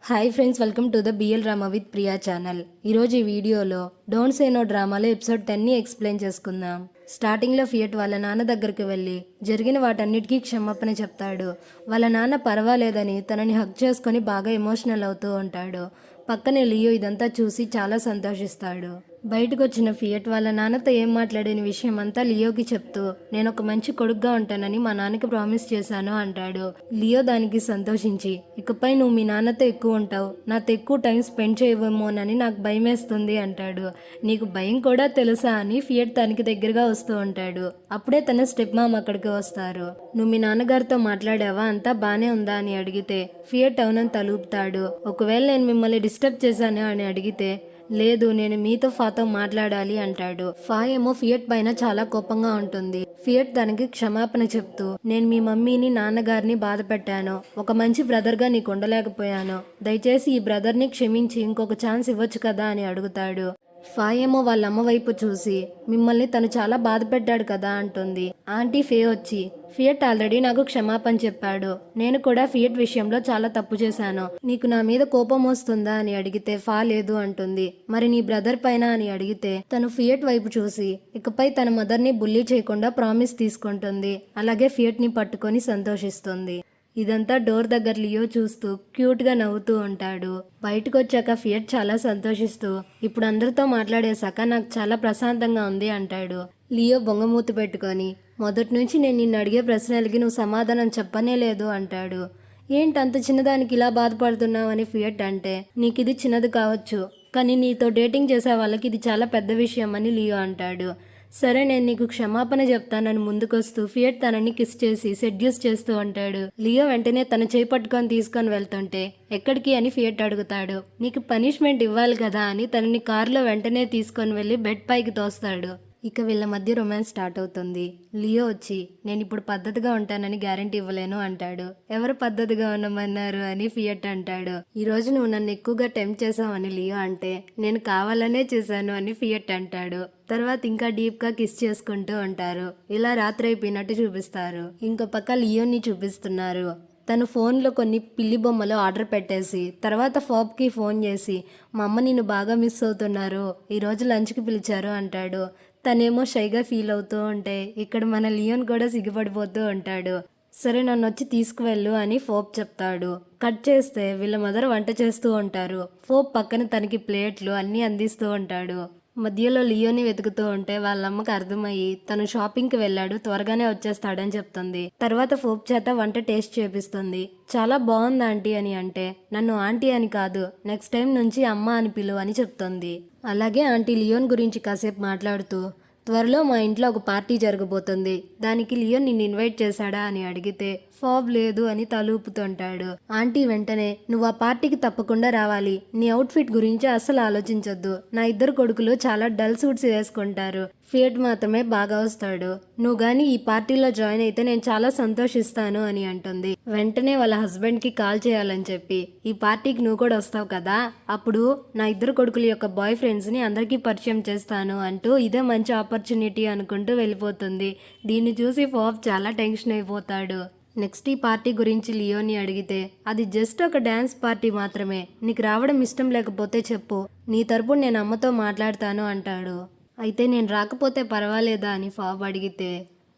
Hi friends, welcome to the BL drama with Priya channel. ఈరోజు ఈ వీడియోలో డోంట్ సే నో డ్రామాలో ఎపిసోడ్ 10ని ఎక్స్ప్లెయిన్ చేసుకుందాం. స్టార్టింగ్లో ఫియట్ వాళ్ళ నాన్న దగ్గరికి వెళ్ళి జరిగిన వాటన్నిటికీ క్షమాపణ చెప్తాడు. వాళ్ళ నాన్న పర్వాలేదని తనని హగ్ చేసుకొని బాగా ఎమోషనల్ అవుతూ ఉంటాడు. పక్కనే లియో ఇదంతా చూసి చాలా సంతోషిస్తాడు. బయటకు వచ్చిన ఫియట్ వాళ్ళ నాన్నతో ఏం మాట్లాడిన విషయం అంతా లియోకి చెప్తూ నేను ఒక మంచి కొడుకుగా ఉంటానని మా నాన్నకి ప్రామిస్ చేశాను అంటాడు. లియో దానికి సంతోషించి ఇకపై నువ్వు మీ నాన్నతో ఎక్కువ ఉంటావు, నాతో ఎక్కువ టైం స్పెండ్ చేయవేమోనని నాకు భయమేస్తుంది అంటాడు. నీకు భయం కూడా తెలుసా అని ఫియట్ తనకి దగ్గరగా వస్తూ ఉంటాడు. అప్పుడే తన స్టెప్ మామ్ అక్కడికి వస్తారు. నువ్వు మీ నాన్నగారితో మాట్లాడావా, అంతా బానే ఉందా అని అడిగితే ఫియట్ అవునని తలూపుతాడు. ఒకవేళ నేను మిమ్మల్ని డిస్టర్బ్ చేశాను అని అడిగితే లేదు, నేను మీతో ఫాతో మాట్లాడాలి అంటాడు. ఫా ఏమో ఫియట్ పైన చాలా కోపంగా ఉంటుంది. ఫియట్ దానికి క్షమాపణ చెప్తూ నేను మీ మమ్మీని నాన్నగారిని బాధ పెట్టాను, ఒక మంచి బ్రదర్గా నీకు ఉండలేకపోయాను, దయచేసి ఈ బ్రదర్ని క్షమించి ఇంకొక ఛాన్స్ ఇవ్వచ్చు కదా అని అడుగుతాడు. ఫా ఏమో వాళ్ళ అమ్మ వైపు చూసి మిమ్మల్ని తను చాలా బాధ పెట్టాడు కదా అంటుంది. ఆంటీ ఫే వచ్చి ఫియట్ ఆల్రెడీ నాకు క్షమాపణ చెప్పాడు, నేను కూడా ఫియట్ విషయంలో చాలా తప్పు చేశాను, నీకు నా మీద కోపం వస్తుందా అని అడిగితే ఫా లేదు అంటుంది. మరి నీ బ్రదర్ పైన అని అడిగితే తను ఫియట్ వైపు చూసి ఇకపై తన మదర్ని బుల్లీ చేయకుండా ప్రామిస్ తీసుకుంటుంది. అలాగే ఫియట్ ని పట్టుకొని సంతోషిస్తుంది. ఇదంతా డోర్ దగ్గర లియో చూస్తూ క్యూట్గా నవ్వుతూ ఉంటాడు. బయటకు వచ్చాక ఫియట్ చాలా సంతోషిస్తూ ఇప్పుడు అందరితో మాట్లాడేశాక నాకు చాలా ప్రశాంతంగా ఉంది అంటాడు. లియో బొంగమూతి పెట్టుకొని మొదటి నుంచి నేను నిన్ను అడిగే ప్రశ్నలకి నువ్వు సమాధానం చెప్పనే లేదు అంటాడు. ఏంటి అంత చిన్నదానికి ఇలా బాధపడుతున్నావు అని ఫియట్ అంటే నీకు ఇది చిన్నది కావచ్చు, కానీ నీతో డేటింగ్ చేసే వాళ్ళకి ఇది చాలా పెద్ద విషయం అని లియో అంటాడు. సరే నేను నీకు క్షమాపణ చెప్తానని ముందుకొస్తూ ఫియట్ తనని కిస్ చేసి సెడ్యూస్ చేస్తూ ఉంటాడు. లియో వెంటనే తన చేయి పట్టుకొని తీసుకొని వెళ్తుంటే ఎక్కడికి అని ఫియట్ అడుగుతాడు. నీకు పనిష్మెంట్ ఇవ్వాలి కదా అని తనని కారులో వెంటనే తీసుకొని వెళ్ళి బెడ్ పైకి తోస్తాడు. ఇక వీళ్ళ మధ్య రొమాన్స్ స్టార్ట్ అవుతుంది. లియో వచ్చి నేను ఇప్పుడు పద్ధతిగా ఉంటానని గ్యారంటీ ఇవ్వలేను అంటాడు. ఎవరు పద్ధతిగా ఉండమన్నారు అని ఫియట్ అంటాడు. ఈ రోజు నువ్వు నన్ను ఎక్కువగా టెంప్ట్ చేసావని లియో అంటే నేను కావాలనే చేశాను అని ఫియట్ అంటాడు. తర్వాత ఇంకా డీప్ గా కిస్ చేసుకుంటూ ఉంటారు. ఇలా రాత్రి అయిపోయినట్టు చూపిస్తారు. ఇంకో పక్క లియోని చూపిస్తున్నారు. తను ఫోన్లో కొన్ని పిల్లి బొమ్మలు ఆర్డర్ పెట్టేసి తర్వాత ఫాబ్కి ఫోన్ చేసి మా అమ్మ నిన్ను బాగా మిస్ అవుతున్నారు, ఈరోజు లంచ్కి పిలిచారు అంటాడు. తనేమో షైగా ఫీల్ అవుతూ ఉంటే ఇక్కడ మన లియోన్ కూడా సిగ్గుపడిపోతూ ఉంటాడు. సరే నన్ను వచ్చి తీసుకువెళ్ళు అని ఫోబ్ చెప్తాడు. కట్ చేస్తే వీళ్ళ మదర్ వంట చేస్తూ ఉంటారు. ఫోబ్ పక్కన తనకి ప్లేట్లు అన్నీ అందిస్తూ ఉంటాడు. మధ్యలో లియోని వెతుకుతూ ఉంటే వాళ్ళమ్మకి అర్థమయ్యి తను షాపింగ్కి వెళ్ళాడు, త్వరగానే వచ్చేస్తాడని చెప్తుంది. తర్వాత ఫోబ్ చేత వంట టేస్ట్ చేపిస్తుంది. చాలా బాగుంది ఆంటీ అని అంటే నన్ను ఆంటీ అని కాదు, నెక్స్ట్ టైం నుంచి అమ్మ అని పిలువు అని చెప్తుంది. అలాగే ఆంటీ లియోన్ గురించి కాసేపు మాట్లాడుతూ త్వరలో మా ఇంట్లో ఒక పార్టీ జరగబోతుంది, దానికి లియోన్ నిన్ను ఇన్వైట్ చేశాడా అని అడిగితే ఫాబ్ లేదు అని తలూపుతుంటాడు. ఆంటీ వెంటనే నువ్వు ఆ పార్టీకి తప్పకుండా రావాలి, నీ అవుట్ఫిట్ గురించి అస్సలు ఆలోచించొద్దు, నా ఇద్దరు కొడుకులు చాలా డల్ సూట్స్ వేసుకుంటారు, ఫియట్ మాత్రమే బాగా వస్తాడు, నువ్వు గాని ఈ పార్టీలో జాయిన్ అయితే నేను చాలా సంతోషిస్తాను అని అంటుంది. వెంటనే వాళ్ళ హస్బెండ్ కి కాల్ చేయాలని చెప్పి ఈ పార్టీకి నువ్వు కూడా వస్తావు కదా, అప్పుడు నా ఇద్దరు కొడుకుల యొక్క బాయ్ ఫ్రెండ్స్ ని అందరికీ పరిచయం చేస్తాను అంటూ ఇదే మంచి ఆపర్చునిటీ అనుకుంటూ వెళ్ళిపోతుంది. దీన్ని చూసి ఫాబ్ చాలా టెన్షన్ అయిపోతాడు. నెక్స్ట్ ఈ పార్టీ గురించి లియోని అడిగితే అది జస్ట్ ఒక డ్యాన్స్ పార్టీ మాత్రమే, నీకు రావడం ఇష్టం లేకపోతే చెప్పు, నీ తరపున నేను అమ్మతో మాట్లాడతాను అంటాడు. అయితే నేను రాకపోతే పర్వాలేదా అని ఫాబ్ అడిగితే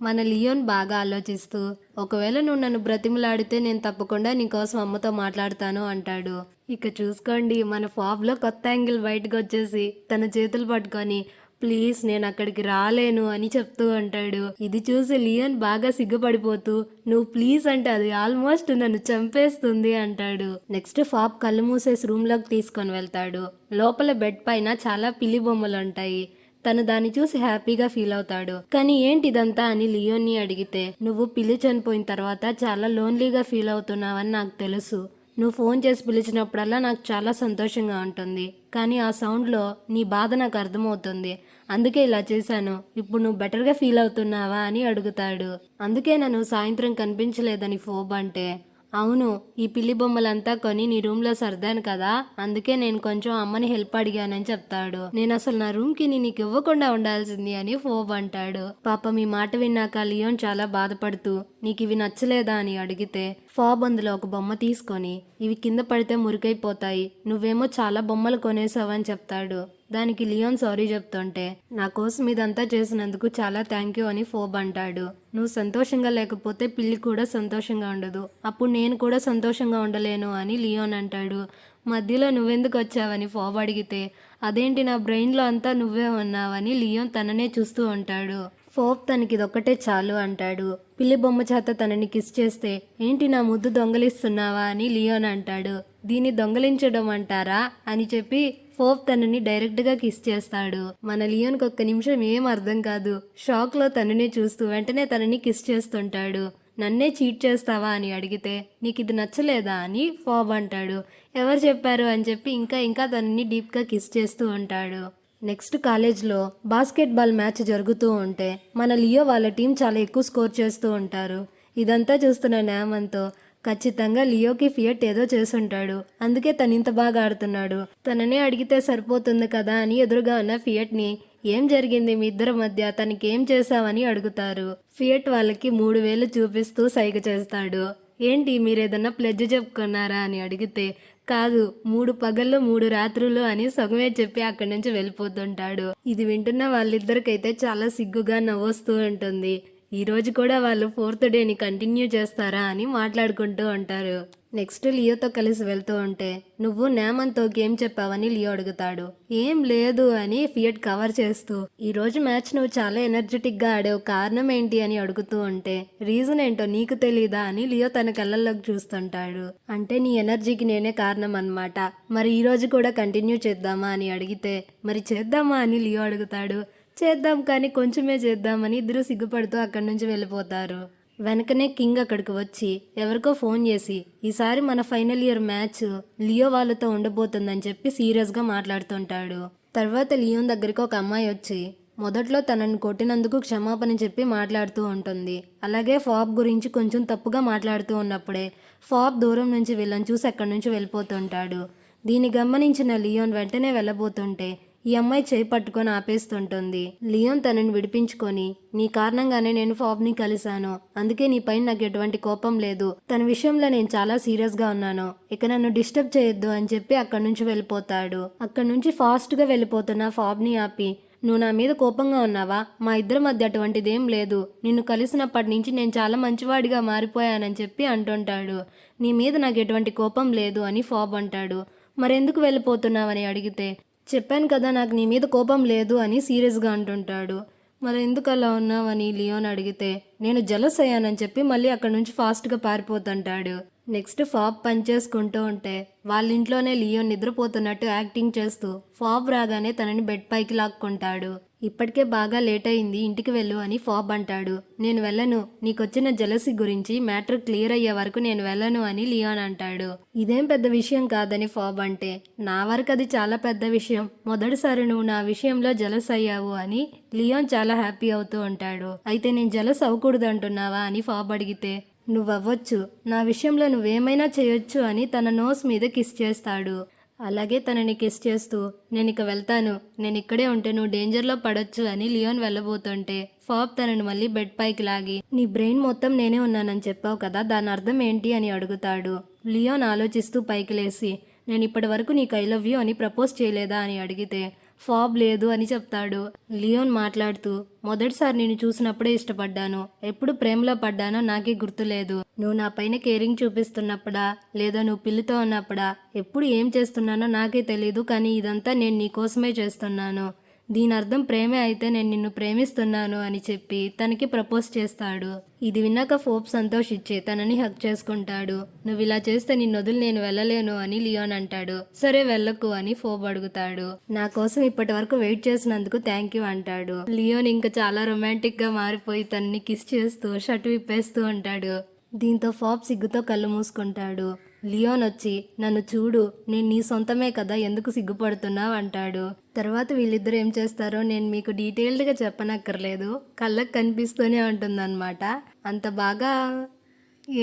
మన లియోన్ బాగా ఆలోచిస్తూ ఒకవేళ నువ్వు నన్ను బ్రతిమలాడితే నేను తప్పకుండా నీకోసం అమ్మతో మాట్లాడతాను అంటాడు. ఇక చూసుకోండి మన ఫాబ్లో కొత్త యాంగిల్ బయటకు వచ్చేసి తన చేతులు పట్టుకొని ప్లీజ్ నేను అక్కడికి రాలేను అని చెప్తూ ఉంటాడు. ఇది చూసి లియోన్ బాగా సిగ్గుపడిపోతూ నువ్వు ప్లీజ్ అంటే అది ఆల్మోస్ట్ నన్ను చంపేస్తుంది అంటాడు. నెక్స్ట్ ఫాబ్ కళ్ళు మూసేసి రూమ్ లోకి తీసుకొని వెళ్తాడు. లోపల బెడ్ పైన చాలా పిల్లి బొమ్మలు ఉంటాయి. తను దాన్ని చూసి హ్యాపీగా ఫీల్ అవుతాడు. కానీ ఏంటి ఇదంతా అని లియోన్ని అడిగితే నువ్వు పిల్లి చనిపోయిన తర్వాత చాలా లోన్లీగా ఫీల్ అవుతున్నావని నాకు తెలుసు, నువ్వు ఫోన్ చేసి పిలిచినప్పుడల్లా నాకు చాలా సంతోషంగా ఉంటుంది, కానీ ఆ సౌండ్లో నీ బాధ నాకు అర్థమవుతుంది, అందుకే ఇలా చేశాను, ఇప్పుడు నువ్వు బెటర్గా ఫీల్ అవుతున్నావా అని అడుగుతాడు. అందుకే నన్ను సాయంత్రం కనిపించలేదని ఫోబ్ అంటే అవును, ఈ పిల్లి బొమ్మలంతా కొని నీ రూమ్లో సర్దాను కదా, అందుకే నేను కొంచెం అమ్మని హెల్ప్ అడిగానని చెప్తాడు. నేను అసలు నా రూమ్కి నీకు ఇవ్వకుండా ఉండాల్సింది అని ఫోబ్ అంటాడు. పాపం ఈ మాట విన్నాక లియోన్ చాలా బాధపడుతూ నీకు ఇవి నచ్చలేదా అని అడిగితే ఫాబ్ అందులో ఒక బొమ్మ తీసుకొని ఇవి కింద పడితే మురికైపోతాయి, నువ్వేమో చాలా బొమ్మలు కొనేసావని చెప్తాడు. దానికి లియోన్ సారీ చెప్తుంటే నా కోసం ఇదంతా చేసినందుకు చాలా థ్యాంక్ యూ అని ఫోబ్ అంటాడు. నువ్వు సంతోషంగా లేకపోతే పిల్లి కూడా సంతోషంగా ఉండదు, అప్పుడు నేను కూడా సంతోషంగా ఉండలేను అని లియోన్ అంటాడు. మధ్యలో నువ్వెందుకు వచ్చావని ఫోబ్ అడిగితే అదేంటి నా బ్రెయిన్లో అంతా నువ్వే ఉన్నావని లియోన్ తననే చూస్తూ ఉంటాడు. ఫోబ్ తనకి ఇదొక్కటే చాలు అంటాడు. పిల్లి బొమ్మ చేత తనని కిస్ చేస్తే ఏంటి నా ముద్దు దొంగలిస్తున్నావా అని లియోన్ అంటాడు. దీన్ని దొంగలించడం అంటారా అని చెప్పి ఫోబ్ తనని డైరెక్ట్గా కిస్ చేస్తాడు. మన లియోన్కి ఒక్క నిమిషం ఏం అర్థం కాదు, షాక్లో తననే చూస్తూ వెంటనే తనని కిస్ చేస్తుంటాడు. నన్నే చీట్ చేస్తావా అని అడిగితే నీకు ఇది నచ్చలేదా అని ఫోబ్ అంటాడు. ఎవరు చెప్పారు అని చెప్పి ఇంకా తనని డీప్గా కిస్ చేస్తూ ఉంటాడు. నెక్స్ట్ కాలేజ్లో బాస్కెట్బాల్ మ్యాచ్ జరుగుతూ ఉంటే మన లియో వాళ్ళ టీం చాలా ఎక్కువ స్కోర్ చేస్తూ ఉంటారు. ఇదంతా చూస్తున్న నేమంతో ఖచ్చితంగా లియోకి ఫియట్ ఏదో చేసుంటాడు, అందుకే తను ఇంత బాగా ఆడుతున్నాడు, తననే అడిగితే సరిపోతుంది కదా అని ఎదురుగా ఉన్న ఫియట్ని ఏం జరిగింది మీ ఇద్దరి మధ్య, తనకేం చేశావని అడుగుతారు. ఫియట్ వాళ్ళకి 3 వేలు చూపిస్తూ సైగ చేస్తాడు. ఏంటి మీరేదన్నా ప్లెడ్జ్ చెప్పుకున్నారా అని అడిగితే కాదు, 3 పగళ్ళు 3 రాత్రులు అని సగమే చెప్పి అక్కడి నుంచి వెళ్ళిపోతుంటాడు. ఇది వింటున్న వాళ్ళిద్దరికైతే చాలా సిగ్గుగా నవ్వొస్తూ ఉంటుంది. ఈ రోజు కూడా వాళ్ళు 4th డేని కంటిన్యూ చేస్తారా అని మాట్లాడుకుంటూ ఉంటారు. నెక్స్ట్ లియోతో కలిసి వెళ్తూ ఉంటే నువ్వు నేమంతోకి ఏం చెప్పావని లియో అడుగుతాడు. ఏం లేదు అని ఫియట్ కవర్ చేస్తూ ఈ రోజు మ్యాచ్ నువ్వు చాలా ఎనర్జెటిక్ గా ఆడావు, కారణం ఏంటి అని అడుగుతూ ఉంటే రీజన్ ఏంటో నీకు తెలీదా అని లియో తన కళ్ళల్లోకి చూస్తుంటాడు. అంటే నీ ఎనర్జీకి నేనే కారణం అన్నమాట, మరి ఈ రోజు కూడా కంటిన్యూ చేద్దామా అని అడిగితే మరి చేద్దామా అని లియో అడుగుతాడు. చేద్దాం కానీ కొంచెమే చేద్దామని ఇద్దరు సిగ్గుపడుతూ అక్కడి నుంచి వెళ్ళిపోతారు. వెనకనే కింగ్ అక్కడికి వచ్చి ఎవరికో ఫోన్ చేసి ఈసారి మన ఫైనల్ ఇయర్ మ్యాచ్ లియో వాళ్ళతో ఉండబోతుందని చెప్పి సీరియస్గా మాట్లాడుతుంటాడు. తర్వాత లియోన్ దగ్గరికి ఒక అమ్మాయి వచ్చి మొదట్లో తనని కొట్టినందుకు క్షమాపణ చెప్పి మాట్లాడుతూ ఉంటుంది. అలాగే ఫాబ్ గురించి కొంచెం తప్పుగా మాట్లాడుతూ ఉన్నప్పుడే ఫాబ్ దూరం నుంచి వీళ్ళని చూసి అక్కడి నుంచి వెళ్ళిపోతుంటాడు. దీన్ని గమనించిన లియోన్ వెంటనే వెళ్ళబోతుంటే ఈ అమ్మాయి చేయి పట్టుకొని ఆపేస్తుంటుంది. లియోన్ తనని విడిపించుకొని నీ కారణంగానే నేను ఫాబ్ని కలిశాను, అందుకే నీ పైన నాకు ఎటువంటి కోపం లేదు, తన విషయంలో నేను చాలా సీరియస్గా ఉన్నాను, ఇక నన్ను డిస్టర్బ్ చేయొద్దు అని చెప్పి అక్కడి నుంచి వెళ్ళిపోతాడు. అక్కడి నుంచి ఫాస్ట్గా వెళ్ళిపోతున్న ఫాబ్ని ఆపి నువ్వు నా మీద కోపంగా ఉన్నావా, మా ఇద్దరి మధ్య అటువంటిదేం లేదు, నిన్ను కలిసినప్పటి నుంచి నేను చాలా మంచివాడిగా మారిపోయానని చెప్పి అంటుంటాడు. నీ మీద నాకు ఎటువంటి కోపం లేదు అని ఫాబ్ అంటాడు. మరెందుకు వెళ్ళిపోతున్నావని అడిగితే చెప్పాను కదా నాకు నీ మీద కోపం లేదు అని సీరియస్గా అంటుంటాడు. మరి ఎందుకు అలా ఉన్నావని లియోన్ అడిగితే నేను జలస్ అయ్యానని చెప్పి మళ్ళీ అక్కడ నుంచి ఫాస్ట్గా పారిపోతుంటాడు. నెక్స్ట్ ఫాబ్ పనిచేసుకుంటూ ఉంటే వాళ్ళ ఇంట్లోనే లియోన్ నిద్రపోతున్నట్టు యాక్టింగ్ చేస్తూ ఫాబ్ రాగానే తనని బెడ్ పైకి లాక్కుంటాడు. ఇప్పటికే బాగా లేట్ అయింది, ఇంటికి వెళ్ళు అని ఫాబ్ అంటాడు. నేను వెళ్ళను, నీకొచ్చిన జలసి గురించి మ్యాటర్ క్లియర్ అయ్యే వరకు నేను వెళ్ళను అని లియోన్ అంటాడు. ఇదేం పెద్ద విషయం కాదని ఫాబ్ అంటే నా వరకు అది చాలా పెద్ద విషయం, మొదటిసారి నువ్వు నా విషయంలో జలస్ అయ్యావు అని లియోన్ చాలా హ్యాపీ అవుతూ ఉంటాడు. అయితే నేను జలస్ అవ్వకూడదు అంటున్నావా అని ఫాబ్ అడిగితే నువ్వవ్వచ్చు, నా విషయంలో నువ్వేమైనా చేయొచ్చు అని తన నోస్ మీద కిస్ చేస్తాడు. అలాగే తనని కిస్ చేస్తూ నేను ఇక వెళ్తాను, నేను ఇక్కడే ఉంటే నువ్వు డేంజర్లో పడొచ్చు అని లియోన్ వెళ్ళబోతుంటే ఫాబ్ తనని మళ్ళీ బెడ్ పైకి లాగి నీ బ్రెయిన్ మొత్తం నేనే ఉన్నానని చెప్పావు కదా, దాని అర్థం ఏంటి అని అడుగుతాడు. లియోన్ ఆలోచిస్తూ పైకి లేసి నేను ఇప్పటి వరకు నీకు ఐ లవ్ యూ అని ప్రపోజ్ చేయలేదా అని అడిగితే ఫాబ్ లేదు అని చెప్తాడు. లియోన్ మాట్లాడుతూ మొదటిసారి నేను చూసినప్పుడే ఇష్టపడ్డాను, ఎప్పుడు ప్రేమలో పడ్డానో నాకే గుర్తులేదు, నువ్వు నా పైన కేరింగ్ చూపిస్తున్నప్పుడా లేదా నువ్వు పిల్లితో ఉన్నప్పుడా ఎప్పుడు ఏం చేస్తున్నానో నాకే తెలీదు, కానీ ఇదంతా నేను నీ కోసమే చేస్తున్నాను, దీని అర్థం ప్రేమే అయితే నేను నిన్ను ప్రేమిస్తున్నాను అని చెప్పి తనకి ప్రపోజ్ చేస్తాడు. ఇది విన్నాక ఫోబ్ సంతోషించి తనని హక్ చేసుకుంటాడు. నువ్వు ఇలా చేస్తే నిన్ను వదిలి నేను వెళ్ళలేను అని లియోన్ అంటాడు. సరే వెళ్ళకు అని ఫోబ్ అడుగుతాడు. నా కోసం ఇప్పటి వరకు వెయిట్ చేసినందుకు థ్యాంక్ యూ అంటాడు. లియోన్ ఇంకా చాలా రొమాంటిక్ గా మారిపోయి తనని కిస్ చేస్తూ షర్ట్ విప్పేస్తూ ఉంటాడు. దీంతో ఫాబ్ సిగ్గుతో కళ్ళు మూసుకుంటాడు. లియోన్ వచ్చి నన్ను చూడు, నేను నీ సొంతమే కదా, ఎందుకు సిగ్గుపడుతున్నావు అంటాడు. తర్వాత వీళ్ళిద్దరు ఏం చేస్తారో నేను మీకు డీటెయిల్డ్గా చెప్పనక్కర్లేదు, కళ్ళకు కనిపిస్తూనే ఉంటుందన్నమాట. అంత బాగా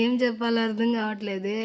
ఏం చెప్పాలో అర్థం కావట్లేదే.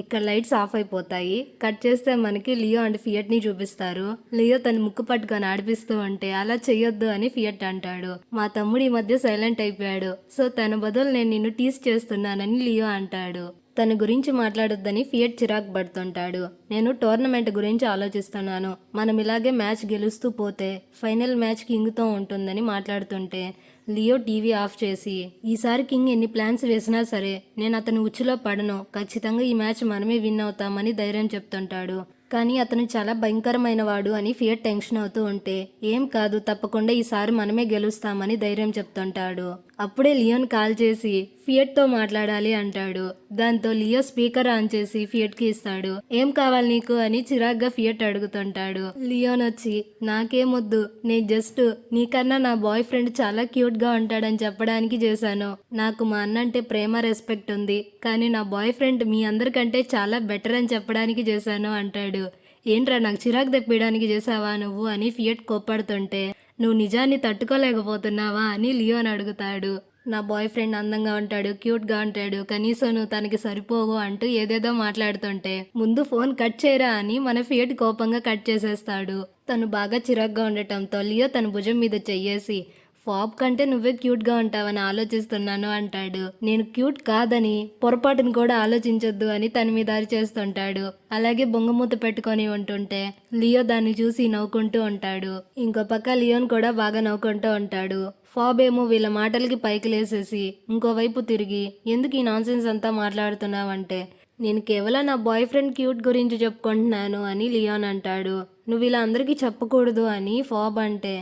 ఇక్కడ లైట్స్ ఆఫ్ అయిపోతాయి. కట్ చేస్తే మనకి లియో అండ్ ఫియట్ని చూపిస్తారు. లియో తన ముక్కు పట్టుకొని ఆడిపిస్తూ ఉంటే అలా చెయ్యొద్దు అని ఫియట్ అంటాడు. మా తమ్ముడు ఈ మధ్య సైలెంట్ అయిపోయాడు, సో తన బదులు నేను నిన్ను టీస్ చేస్తున్నానని లియో అంటాడు. తన గురించి మాట్లాడొద్దని ఫియట్ చిరాకు పడుతుంటాడు. నేను టోర్నమెంట్ గురించి ఆలోచిస్తున్నాను. మనం ఇలాగే మ్యాచ్ గెలుస్తూ పోతే ఫైనల్ మ్యాచ్ కింగ్తో ఉంటుందని మాట్లాడుతుంటే లియో టీవీ ఆఫ్ చేసి, ఈసారి కింగ్ ఎన్ని ప్లాన్స్ వేసినా సరే నేను అతని ఉచ్చులో పడను, ఖచ్చితంగా ఈ మ్యాచ్ మనమే విన్ అవుతామని ధైర్యం చెప్తుంటాడు. కానీ అతను చాలా భయంకరమైన వాడు అని ఫియట్ టెన్షన్ అవుతూ ఉంటే, ఏం కాదు తప్పకుండా ఈసారి మనమే గెలుస్తామని ధైర్యం చెప్తుంటాడు. అప్పుడే లియోన్ కాల్ చేసి ఫియట్తో మాట్లాడాలి అంటాడు. దాంతో లియో స్పీకర్ ఆన్ చేసి ఫియట్కి ఇస్తాడు. ఏం కావాలి నీకు అని చిరాగ్గా ఫియట్ అడుగుతుంటాడు. లియోన్ వచ్చి, నాకేమొద్దు, నేను జస్ట్ నీకన్నా నా బాయ్ ఫ్రెండ్ చాలా క్యూట్ గా ఉంటాడని చెప్పడానికి చేశాను. నాకు మా అన్న అంటే ప్రేమ రెస్పెక్ట్ ఉంది, కానీ నా బాయ్ ఫ్రెండ్ మీ అందరికంటే చాలా బెటర్ అని చెప్పడానికి చేశాను అంటాడు. ఏంట్రా నాకు చిరాకు తెప్పించడానికి చేసావా నువ్వు అని ఫియట్ కోప్పడుతుంటే, నువ్వు నిజాన్ని తట్టుకోలేకపోతున్నావా అని లియోన్ అడుగుతాడు. నా బాయ్ ఫ్రెండ్ అందంగా ఉంటాడు, క్యూట్గా ఉంటాడు, కనీసం నువ్వు తనకి సరిపోవు అంటూ ఏదేదో మాట్లాడుతుంటే, ముందు ఫోన్ కట్ చేయరా అని మన ఫియట్ కోపంగా కట్ చేసేస్తాడు. తను బాగా చిరాగ్గా ఉండటంతో లియో తన భుజం మీద చెయ్యేసి, ఫాబ్ కంటే నువ్వే క్యూట్గా ఉంటావని ఆలోచిస్తున్నాను అంటాడు. నేను క్యూట్ కాదని పొరపాటును కూడా ఆలోచించొద్దు అని తన మీద అరిచేస్తుంటాడు. అలాగే బొంగమూత పెట్టుకొని ఉంటుంటే లియో దాన్ని చూసి నవ్వుకుంటూ ఉంటాడు. ఇంకో పక్క లియోన్ కూడా బాగా నవ్వుకుంటూ ఉంటాడు. ఫాబ్ ఏమో వీళ్ళ మాటలకి పైకి లేసేసి ఇంకోవైపు తిరిగి, ఎందుకు ఈ నాన్సెన్స్ అంతా మాట్లాడుతున్నావంటే, నేను కేవలం నా బాయ్ ఫ్రెండ్ క్యూట్ గురించి చెప్పుకుంటున్నాను అని లియోన్ అంటాడు. నువ్వు ఇలా అందరికీ చెప్పకూడదు అని ఫాబ్ అంటే,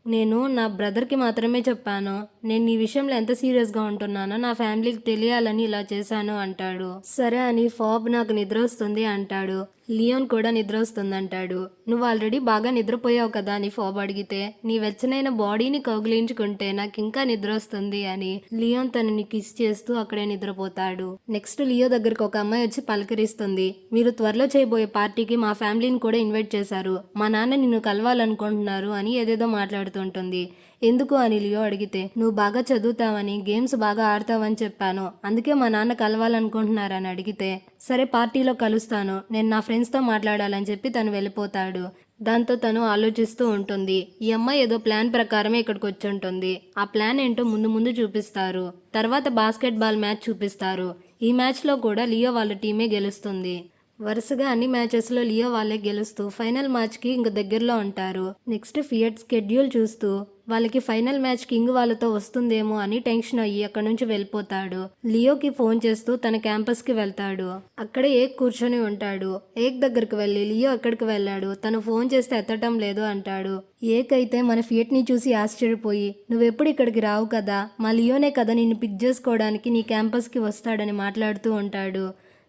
నేను నా బ్రదర్కి మాత్రమే చెప్పాను. నేను ఈ విషయంలో ఎంత సీరియస్గా ఉంటున్నానో నా ఫ్యామిలీకి తెలియాలని ఇలా చేశాను అంటాడు. సరే అని ఫాబ్ నాకు నిద్ర వస్తుంది అంటాడు. లియోన్ కూడా నిద్ర వస్తుంది అంటాడు. నువ్వు ఆల్రెడీ బాగా నిద్రపోయావు కదా అని ఫాబ్ అడిగితే, నీ వెచ్చనైన బాడీని కౌగిలించుకుంటే నాకు ఇంకా నిద్ర వస్తుంది అని లియోన్ తనని కిస్ చేస్తూ అక్కడే నిద్రపోతాడు. నెక్స్ట్ లియో దగ్గరకు ఒక అమ్మాయి వచ్చి పలకరిస్తుంది. మీరు త్వరలో చేయబోయే పార్టీకి మా ఫ్యామిలీని కూడా ఇన్వైట్ చేశారు, మా నాన్న నిన్ను కలవాలనుకుంటున్నారు అని ఏదేదో మాట్లాడుతుంటుంది. ఎందుకు అని లియో అడిగితే, నువ్వు బాగా చదువుతావని, గేమ్స్ బాగా ఆడతావని చెప్పాను, అందుకే మా నాన్న కలవాలనుకుంటున్నారని అడిగితే, సరే పార్టీలో కలుస్తాను, నేను నా ఫ్రెండ్స్తో మాట్లాడాలని చెప్పి తను వెళ్ళిపోతాడు. దాంతో తను ఆలోచిస్తూ ఉంటుంది. ఈ అమ్మాయి ఏదో ప్లాన్ ప్రకారమే ఇక్కడికి వచ్చి ఉంటుంది. ఆ ప్లాన్ ఏంటో ముందు ముందు చూపిస్తారు. తర్వాత బాస్కెట్బాల్ మ్యాచ్ చూపిస్తారు. ఈ మ్యాచ్లో కూడా లియో వాళ్ళ టీమే గెలుస్తుంది. వరుసగా అన్ని మ్యాచెస్లో లియో వాళ్ళే గెలుస్తూ ఫైనల్ మ్యాచ్కి ఇంక దగ్గరలో ఉంటారు. నెక్స్ట్ ఫియట్ స్కెడ్యూల్ చూస్తూ వాళ్ళకి ఫైనల్ మ్యాచ్ కింగ్ వాళ్ళతో వస్తుందేమో అని టెన్షన్ అయ్యి అక్కడి నుంచి వెళ్ళిపోతాడు. లియోకి ఫోన్ చేస్తూ తన క్యాంపస్కి వెళ్తాడు. అక్కడే ఏక్ కూర్చొని ఉంటాడు. ఏక్ దగ్గరికి వెళ్ళి, లియో ఎక్కడికి వెళ్ళాడు, తను ఫోన్ చేస్తే ఎత్తటం లేదు అంటాడు. ఏక్ అయితే మన ఫియట్ని చూసి ఆశ్చర్యపోయి, నువ్వెప్పుడు ఇక్కడికి రావు కదా, మా లియోనే కదా నిన్ను పిక్ చేసుకోవడానికి నీ క్యాంపస్కి వస్తాడని మాట్లాడుతూ ఉంటాడు.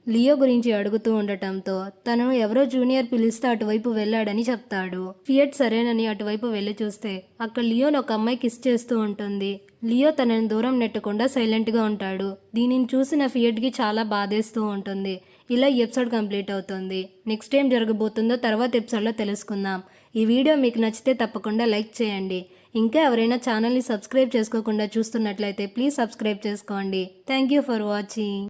లియో గురించి అడుగుతూ ఉండటంతో తను ఎవరో జూనియర్ పిలిస్తే అటువైపు వెళ్ళాడని చెప్తాడు. ఫియట్ సరేనని అటువైపు వెళ్ళి చూస్తే అక్కడ లియోని ఒక అమ్మాయి కిస్ చేస్తూ ఉంటుంది. లియో తనని దూరం నెట్టకుండా సైలెంట్గా ఉంటాడు. దీనిని చూసిన ఫియట్కి చాలా బాధేస్తూ ఉంటుంది. ఇలా ఈ ఎపిసోడ్ కంప్లీట్ అవుతుంది. నెక్స్ట్ ఏం జరగబోతుందో తర్వాత ఎపిసోడ్లో తెలుసుకుందాం. ఈ వీడియో మీకు నచ్చితే తప్పకుండా లైక్ చేయండి. ఇంకా ఎవరైనా ఛానల్ని సబ్స్క్రైబ్ చేసుకోకుండా చూస్తున్నట్లయితే ప్లీజ్ సబ్స్క్రైబ్ చేసుకోండి. Thank you for watching.